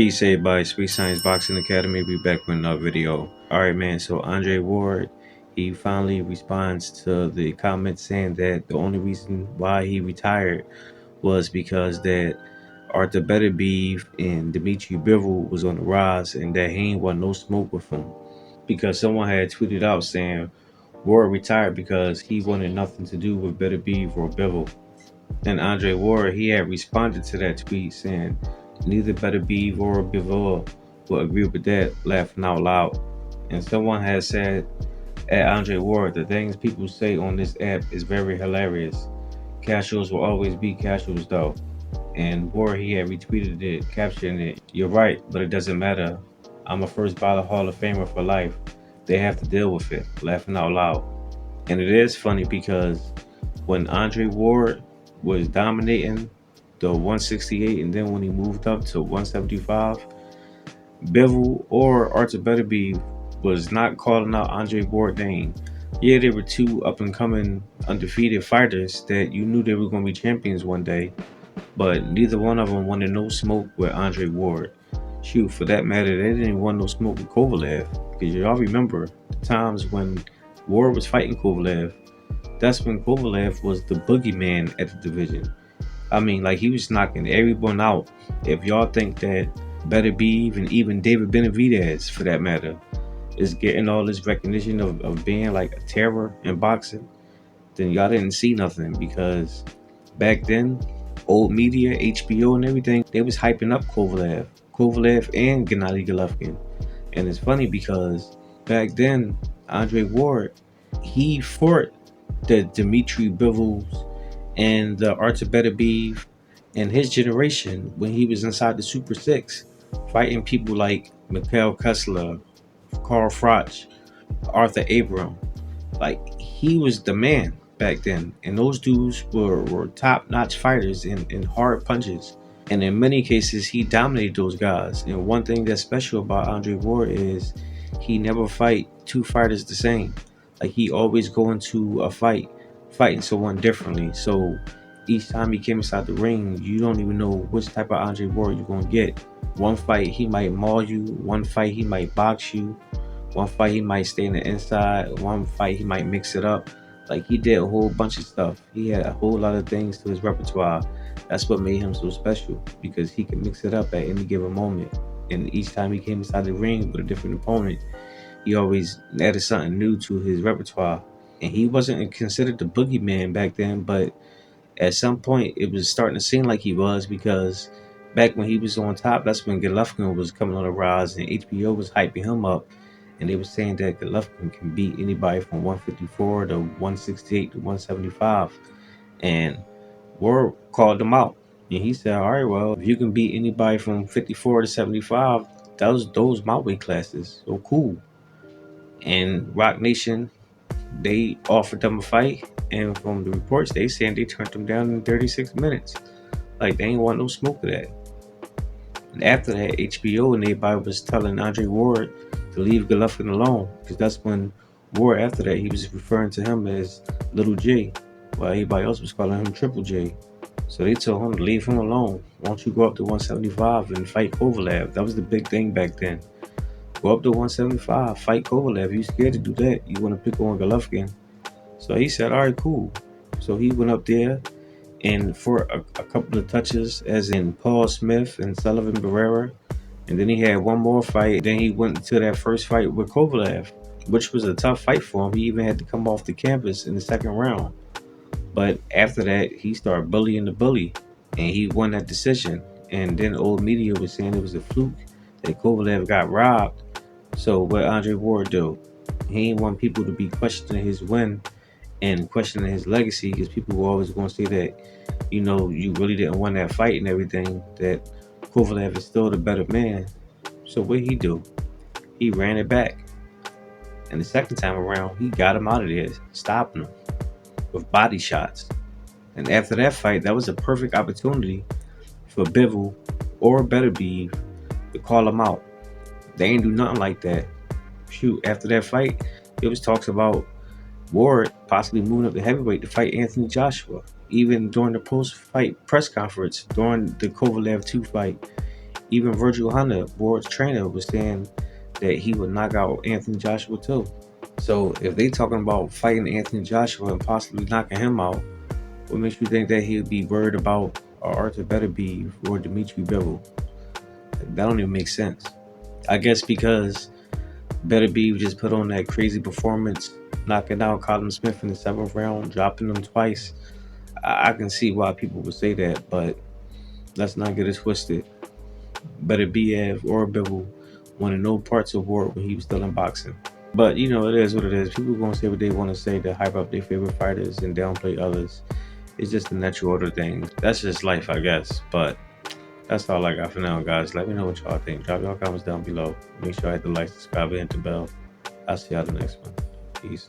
Peace, everybody. Sweet Science Boxing Academy. We back with another video. All right, man. So Andre Ward, he finally responds to the comments saying that the only reason why he retired was because that Artur Beterbiev and Dmitry Bivol was on the rise, and that he ain't want no smoke with him because someone had tweeted out saying Ward retired because he wanted nothing to do with Beterbiev or Bivol. And Andre Ward, he had responded to that tweet saying, neither Beterbiev or Bivol will agree with that, laughing out loud. And someone has said at Andre Ward, the things people say on this app is very hilarious. Casuals will always be casuals though. And Ward, he had retweeted it, captioning it, you're right, but it doesn't matter. I'm a first ballot Hall of Famer for life. They have to deal with it, laughing out loud. And it is funny because when Andre Ward was dominating the 168 and then when he moved up to 175, Bivol or Artur Beterbiev was not calling out Andre Ward's name. Yeah, they were two up and coming undefeated fighters that you knew they were going to be champions one day, but neither one of them wanted no smoke with Andre Ward. Shoot, for that matter, they didn't even want no smoke with Kovalev, because y'all remember the times when Ward was fighting Kovalev. That's when Kovalev was the boogeyman at the division. I mean, like, he was knocking everyone out. If y'all think that Beterbiev and even David Benavidez, for that matter, is getting all this recognition of being like a terror in boxing, then y'all didn't see nothing, because back then, old media, HBO and everything, they was hyping up Kovalev and Gennady Golovkin. And it's funny because back then, Andre Ward, he fought the Dmitry Bivols and the Artur Beterbiev and his generation when he was inside the Super Six, fighting people like Mikhail Kessler, Carl Froch, Arthur Abram. Like, he was the man back then, and those dudes were top-notch fighters and hard punches. And in many cases, he dominated those guys. And one thing that's special about Andre Ward is he never fight two fighters the same. Like, he always go into a fight fighting someone differently. So each time he came inside the ring, you don't even know which type of Andre Ward you're gonna get. One fight he might maul you, one fight he might box you, one fight he might stay in the inside, one fight he might mix it up. Like, he did a whole bunch of stuff. He had a whole lot of things to his repertoire. That's what made him so special, because he could mix it up at any given moment. And each time he came inside the ring with a different opponent, he always added something new to his repertoire. And he wasn't considered the boogeyman back then, but at some point it was starting to seem like he was, because back when he was on top, that's when Golovkin was coming on the rise and HBO was hyping him up. And they were saying that Golovkin can beat anybody from 154 to 168 to 175. And Ward called him out. And he said, all right, well, if you can beat anybody from 54 to 75, those my weight classes. So cool. And Rock Nation, they offered them a fight. And from the reports, they saying they turned them down in 36 minutes. Like, they ain't want no smoke of that. And after that, HBO and everybody was telling Andre Ward to leave Golovkin alone, because that's when Ward, after that, he was referring to him as Little J, while everybody else was calling him Triple J. So they told him to leave him alone. Why don't you go up to 175 and fight Kovalev? That was the big thing back then. Go up to 175, fight Kovalev. You scared to do that? You want to pick on Golovkin? So he said, all right, cool. So he went up there, and for a couple of touches, as in Paul Smith and Sullivan Barrera. And then he had one more fight. Then he went to that first fight with Kovalev, which was a tough fight for him. He even had to come off the campus in the second round. But after that, he started bullying the bully, and he won that decision. And then old media was saying it was a fluke, that Kovalev got robbed. So what Andre Ward do? He didn't want people to be questioning his win and questioning his legacy, because people were always going to say that, you know, you really didn't win that fight and everything, that Kovalev is still the better man. So what he do? He ran it back. And the second time around, he got him out of there, stopping him with body shots. And after that fight, that was a perfect opportunity for Bivol or Beterbiev to call him out. They ain't do nothing like that. Shoot, after that fight, it was talks about Ward possibly moving up to heavyweight to fight Anthony Joshua. Even during the post-fight press conference, during the Kovalev 2 fight, Even Virgil Hunter, Ward's trainer, was saying that he would knock out Anthony Joshua too. So if they talking about fighting Anthony Joshua and possibly knocking him out, what makes you think that he would be worried about Artur Beterbiev or Dmitry Bivol? That don't even make sense. I guess because Beterbiev just put on that crazy performance, knocking out Colin Smith in the 7th round, dropping him twice. I can see why people would say that, but let's not get it twisted. Beterbiev or Bivol wanted no parts of Ward when he was still in boxing. But you know, it is what it is. People gonna say what they want to say to hype up their favorite fighters and downplay others. It's just the natural order thing. That's just life, I guess. But that's all I got for now, guys. Let me know what y'all think. Drop your comments down below. Make sure I hit the like, subscribe, and hit the bell. I'll see y'all the next one. Peace.